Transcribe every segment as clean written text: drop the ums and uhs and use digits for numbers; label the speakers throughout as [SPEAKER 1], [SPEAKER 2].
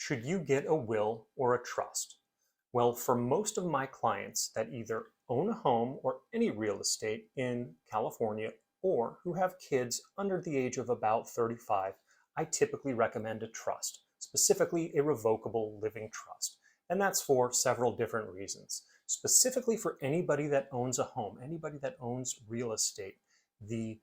[SPEAKER 1] Should you get a will or a trust? Well, for most of my clients that either own a home or any real estate in California or who have kids under the age of about 35, I typically recommend a trust, specifically a revocable living trust. And that's for several different reasons. Specifically for anybody that owns a home, anybody that owns real estate, the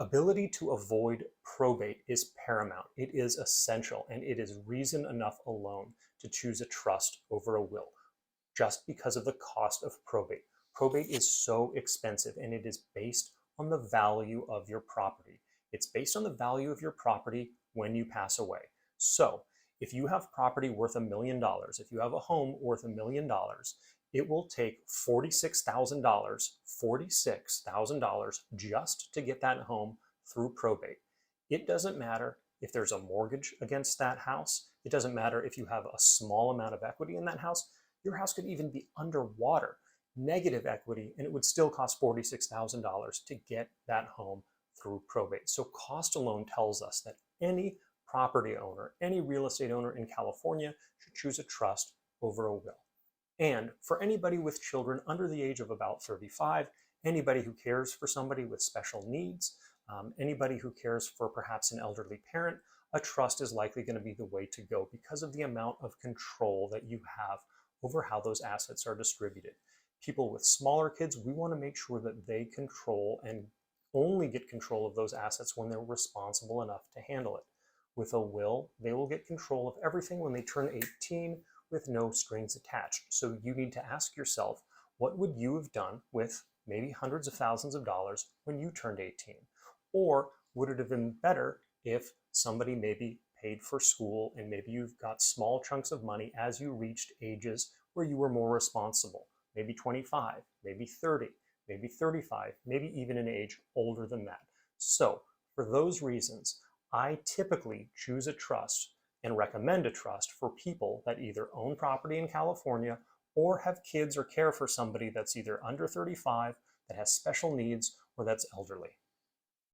[SPEAKER 1] ability to avoid probate is paramount. It is essential, and it is reason enough alone to choose a trust over a will, just because of the cost of probate. Probate is so expensive, and it is based on the value of your property. It's based on the value of your property when you pass away. So if you have property worth $1 million, if you have a home worth $1 million, it will take $46,000 just to get that home through probate. It doesn't matter if there's a mortgage against that house. It doesn't matter if you have a small amount of equity in that house. Your house could even be underwater, negative equity, and it would still cost $46,000 to get that home through probate. So cost alone tells us that any property owner, any real estate owner in California should choose a trust over a will. And for anybody with children under the age of about 35, anybody who cares for somebody with special needs, anybody who cares for perhaps an elderly parent, a trust is likely going to be the way to go because of the amount of control that you have over how those assets are distributed. People with smaller kids, we want to make sure that they control and only get control of those assets when they're responsible enough to handle it. With a will, they will get control of everything when they turn 18 with no strings attached. So you need to ask yourself, what would you have done with maybe hundreds of thousands of dollars when you turned 18? Or would it have been better if somebody maybe paid for school and maybe you've got small chunks of money as you reached ages where you were more responsible, maybe 25, maybe 30, maybe 35, maybe even an age older than that. So for those reasons, I typically choose a trust and recommend a trust for people that either own property in California or have kids or care for somebody that's either under 35, that has special needs, or that's elderly.